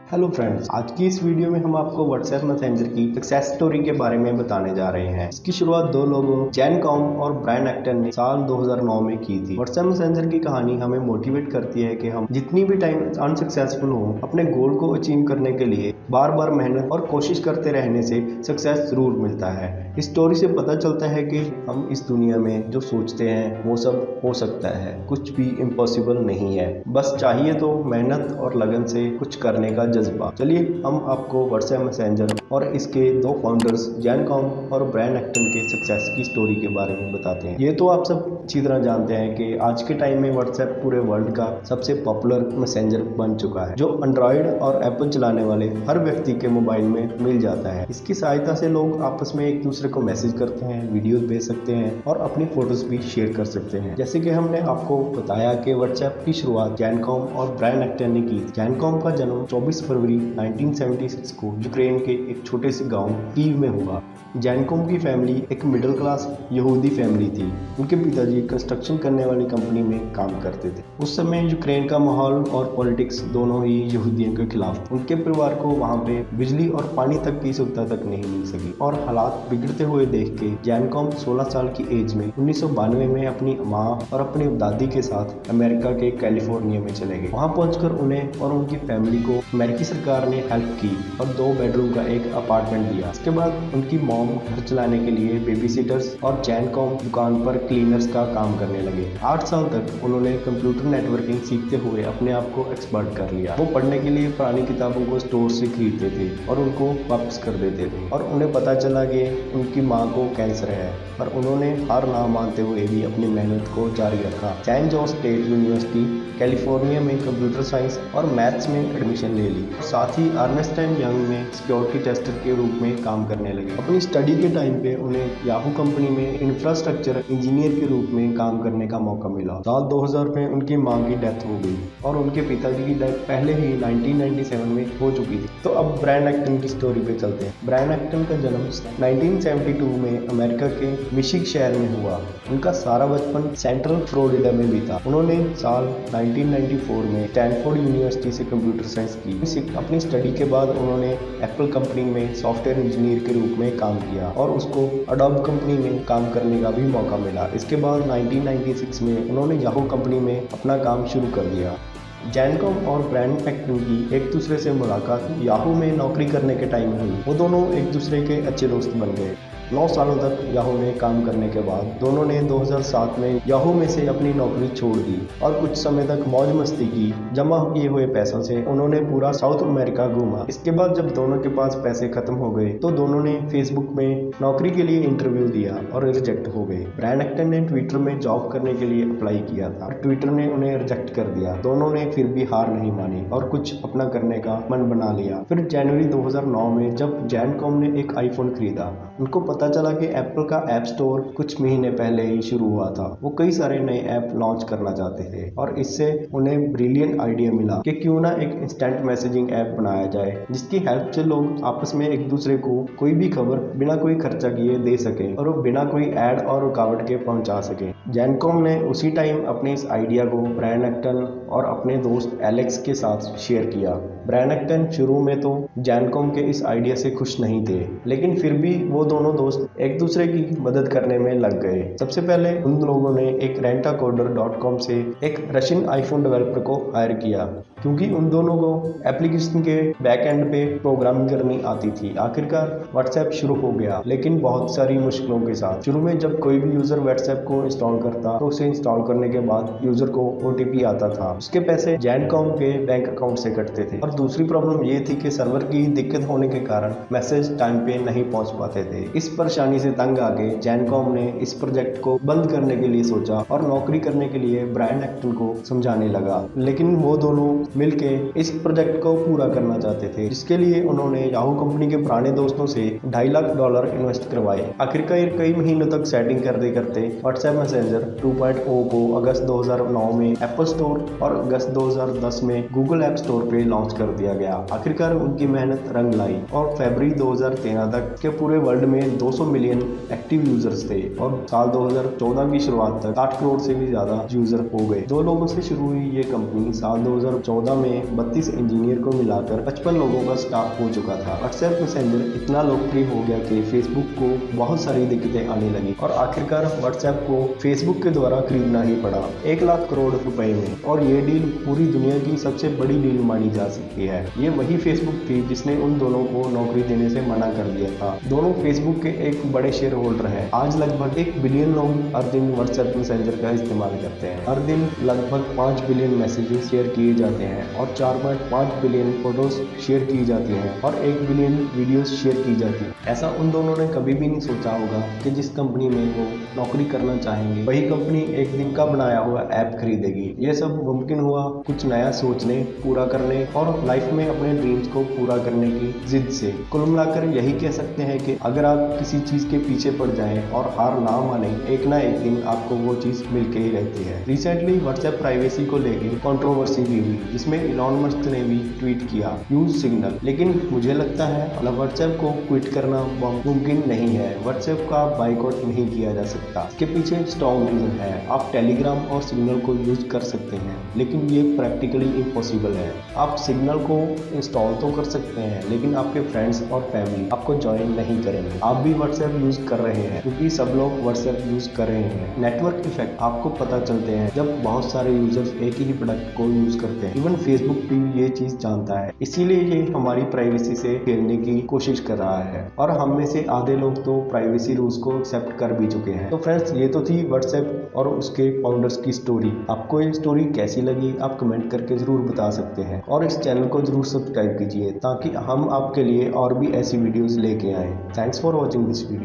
Hello friends, आज की इस वीडियो में हम आपको व्हाट्सएप मैसेंजर की सक्सेस स्टोरी के बारे में बताने जा रहे हैं। इसकी शुरुआत दो लोगों जैन कॉम और ब्रायन एक्टन ने साल 2009 में की थी। व्हाट्सएप मैसेंजर की कहानी हमें मोटिवेट करती है कि हम जितनी भी टाइम अनसक्सेसफुल हो, अपने गोल को अचीव करने के लिए बार बार मेहनत और कोशिश करते रहने से सक्सेस जरूर मिलता है। इस स्टोरी से पता चलता है कि हम इस दुनिया में जो सोचते हैं वो सब हो सकता है, कुछ भी इम्पॉसिबल नहीं है। बस चाहिए तो मेहनत और लगन से कुछ करने का जज्बा। चलिए हम आपको व्हाट्सएप मैसेंजर और इसके दो फाउंडर्स जैन कॉम और ब्रायन एक्टन के सक्सेस की स्टोरी के बारे में बताते हैं। ये तो आप सब अच्छी तरह जानते हैं कि आज के टाइम में व्हाट्सएप पूरे वर्ल्ड का सबसे पॉपुलर मैसेंजर बन चुका है, जो एंड्रॉयड और एप्पल चलाने वाले हर व्यक्ति के मोबाइल में मिल जाता है। इसकी सहायता से लोग आपस में एक दूसरे को मैसेज करते हैं, वीडियोस भेज सकते हैं और अपनी फोटोज भी शेयर कर सकते हैं। जैसे कि हमने आपको बताया कि व्हाट्सएप की शुरुआत जैन कॉम और ब्रायन एक्टन ने की। जैन कॉम का जन्म 24 फरवरी 1976 को यूक्रेन के एक छोटे से गांव कीव में हुआ। जैन कॉम की फैमिली एक मिडिल क्लास यहूदी फैमिली थी। उनके पिताजी कंस्ट्रक्शन करने वाली कंपनी में काम करते थे। उस समय यूक्रेन का माहौल और पॉलिटिक्स दोनों ही यहूदियों के खिलाफ। उनके परिवार को वहां पे बिजली और पानी तक की सुविधा तक नहीं मिल सकी और हालात बिगड़ते हुए देख के जैन कॉम 16 साल की एज में 1992 में अपनी माँ और अपनी दादी के साथ अमेरिका के कैलिफोर्निया में चले गए। वहां पहुंचकर उन्हें और उनकी फैमिली को अमेरिकी सरकार ने हेल्प की और 2 बेडरूम का एक अपार्टमेंट दिया। इसके बाद उनकी मॉम घर चलाने के लिए बेबी सिटर्स और जैन कॉम दुकान पर क्लीनर्स का काम करने लगे। 8 साल तक उन्होंने कंप्यूटर नेटवर्किंग सीखते हुए अपने आप को एक्सपर्ट कर लिया। वो पढ़ने के लिए पुरानी किताबों को स्टोर से खरीदते थे और उनको वापस कर देते थे और उन्हें पता चला कि उनकी माँ को कैंसर है, पर उन्होंने हार ना मानते हुए भी अपनी मेहनत को जारी रखा। San Jose State University California में कंप्यूटर साइंस और मैथ्स में एडमिशन ले ली। साथ ही अर्नेस्ट एंड यंग में सिक्योरिटी टेस्टर के रूप में काम करने लगे। अपनी स्टडी के टाइम पे उन्हें याहू कंपनी में इंफ्रास्ट्रक्चर इंजीनियर के रूप में काम करने का मौका मिला। साल 2000 में उनकी मां की डेथ हो गई और उनके पिताजी की डेथ पहले ही 1997 में हो चुकी थी। तो अब ब्रायन एक्टन की स्टोरी पे चलते हैं। ब्रायन एक्टन का जन्म 1972 में अमेरिका के मिशिग शहर में हुआ। उनका सारा बचपन सेंट्रल फ्लोरिडा में बीता। उन्होंने साल 1994 में स्टैनफोर्ड यूनिवर्सिटी से कंप्यूटर साइंस की। अपनी स्टडी के बाद उन्होंने एप्पल कंपनी में सॉफ्टवेयर इंजीनियर के रूप में काम किया और उसको अडोब कंपनी में काम करने का भी मौका मिला। इसके बाद 1996 में उन्होंने याहू कंपनी में अपना काम शुरू कर दिया। जैन कॉम और ब्रायन एक्टन की एक दूसरे से मुलाकात याहू में नौकरी करने के टाइम हुई। वो दोनों एक दूसरे के अच्छे दोस्त बन गए। 9 सालों तक याहू में काम करने के बाद दोनों ने 2007 में याहू में से अपनी नौकरी छोड़ दी और कुछ समय तक मौज मस्ती की। जमा किए हुए पैसों से उन्होंने पूरा साउथ अमेरिका घूमा। इसके बाद जब दोनों के पास पैसे खत्म हो गए तो दोनों ने फेसबुक में नौकरी के लिए इंटरव्यू दिया और रिजेक्ट हो गए। ब्रायन एक्टन ने ट्विटर में जॉब करने के लिए अप्लाई किया था, ट्विटर ने उन्हें रिजेक्ट कर दिया। दोनों ने फिर भी हार नहीं मानी और कुछ अपना करने का मन बना लिया। फिर जनवरी 2009 में जब जैन कॉम ने एक आईफोन खरीदा, उनको पता चला कि एप्पल का ऐप स्टोर कुछ महीने पहले ही शुरू हुआ था। वो कई सारे नए ऐप लॉन्च करना चाहते थे और इससे उन्हें ब्रिलियंट आइडिया मिला कि क्यों ना एक इंस्टेंट मैसेजिंग ऐप बनाया जाए, जिसकी हेल्प से लोग आपस में एक दूसरे को कोई भी खबर बिना कोई खर्चा किए दे सके और वो बिना कोई ऐड और रुकावट के पहुंचा सके। जैन कॉम ने उसी टाइम अपने इस आइडिया को ब्रायन एक्टन और अपने दोस्त एलेक्स के साथ शेयर किया। ब्रायन एक्टन शुरू में तो जैन कॉम के इस आइडिया से खुश नहीं थे, लेकिन फिर भी वो दोनों दोस्त एक दूसरे की मदद करने में लग गए। सबसे पहले उन लोगों ने एक rentacoder.com से एक रशियन आईफोन डेवलपर को हायर किया, क्योंकि उन दोनों को एप्लीकेशन के बैक एंड पे प्रोग्रामिंग करनी आती थी। आखिरकार व्हाट्सएप शुरू हो गया, लेकिन बहुत सारी मुश्किलों के साथ। शुरू में जब कोई भी यूजर व्हाट्सएप को इंस्टॉल करता तो उसे इंस्टॉल करने के बाद यूजर को OTP आता था। उसके पैसे जैन कॉम के बैंक अकाउंट से कटते थे। और दूसरी प्रॉब्लम ये थी कि सर्वर की दिक्कत होने के कारण मैसेज टाइम पे नहीं पहुंच पाते थे। इस परेशानी से तंग आके जैन कॉम ने इस प्रोजेक्ट को बंद करने के लिए सोचा और नौकरी करने के लिए ब्रायन एक्टन को समझाने लगा। लेकिन वो दोनों मिलके इस प्रोजेक्ट को पूरा करना चाहते थे, जिसके लिए उन्होंने याहू कंपनी के पुराने दोस्तों से $2.5 लाख इन्वेस्ट करवाए। आखिरकार कई महीनों तक सेटिंग करते करते व्हाट्सएप मैसेंजर 2.0 को अगस्त 2009 में एप्पल स्टोर और अगस्त 2010 में गूगल ऐप स्टोर पे लॉन्च कर दिया गया। आखिरकार उनकी मेहनत रंग लाई और फरवरी 2013 तक के पूरे वर्ल्ड में 200 मिलियन एक्टिव यूजर्स थे और साल 2014 की शुरुआत तक 8 करोड़ से भी ज्यादा यूजर हो गए। 2 लोगों से शुरू हुई ये कंपनी साल 2014 2014 में 32 इंजीनियर को मिलाकर 55 लोगों का स्टाफ हो चुका था। व्हाट्सएप मैसेंजर इतना लोकप्रिय हो गया कि फेसबुक को बहुत सारी दिक्कतें आने लगी और आखिरकार व्हाट्सएप को फेसबुक के द्वारा खरीदना ही पड़ा 1 लाख करोड़ रुपए में। और ये डील पूरी दुनिया की सबसे बड़ी डील मानी जा सकती है। ये वही फेसबुक थी जिसने उन दोनों को नौकरी देने से मना कर दिया था। दोनों फेसबुक के एक बड़े शेयर होल्डर हैं। आज लगभग 1 बिलियन लोग हर दिन व्हाट्सएप मैसेंजर का इस्तेमाल करते हैं। हर दिन लगभग 5 बिलियन मैसेजेस शेयर किए जाते हैं और 4.5 बिलियन फोटोज शेयर की जाती हैं और 1 बिलियन वीडियोस शेयर की जाती हैं। ऐसा उन दोनों ने कभी भी नहीं सोचा होगा कि जिस कंपनी में वो नौकरी करना चाहेंगे वही कंपनी एक दिन का बनाया हुआ ऐप खरीदेगी। ये सब मुमकिन हुआ कुछ नया सोचने, पूरा करने और लाइफ में अपने ड्रीम्स को पूरा करने की जिद से। कुल मिलाकर यही कह सकते हैं कि अगर आप किसी चीज के पीछे पड़ जाएं और हार ना माने, एक ना एक दिन आपको वो चीज मिलके ही रहती है। रिसेंटली व्हाट्सएप प्राइवेसी को लेकर कंट्रोवर्सी भी हुई जिसमें इलॉन मस्क ने भी ट्वीट किया यूज सिग्नल। लेकिन मुझे लगता है व्हाट्सएप को क्विट करना मुमकिन नहीं है। व्हाट्सएप का बाइकआउट नहीं किया जा सकता। इसके पीछे स्ट्रॉन्ग रीजन है। आप टेलीग्राम और सिग्नल को यूज कर सकते हैं लेकिन ये प्रैक्टिकली इम्पॉसिबल है। आप सिग्नल को इंस्टॉल तो कर सकते हैं लेकिन आपके फ्रेंड्स और फैमिली आपको ज्वाइन नहीं करेंगे। आप भी व्हाट्सएप यूज कर रहे हैं क्योंकि सब लोग व्हाट्सएप यूज कर रहे हैं। नेटवर्क इफेक्ट आपको पता चलते हैं जब बहुत सारे यूजर्स एक ही प्रोडक्ट को यूज करते हैं। इवन फेसबुक भी ये चीज जानता है, इसीलिए ये हमारी प्राइवेसी से खेलने की कोशिश कर रहा है और हम में से आधे लोग तो प्राइवेसी रूल्स को एक्सेप्ट कर भी चुके हैं। तो फ्रेंड्स, ये तो थी व्हाट्सएप और उसके फाउंडर्स की स्टोरी। आपको ये स्टोरी कैसी लगी आप कमेंट करके जरूर बता सकते हैं और इस चैनल को जरूर सब्सक्राइब कीजिए ताकि हम आपके लिए और भी ऐसी वीडियोस लेके आए। Thanks for watching this video.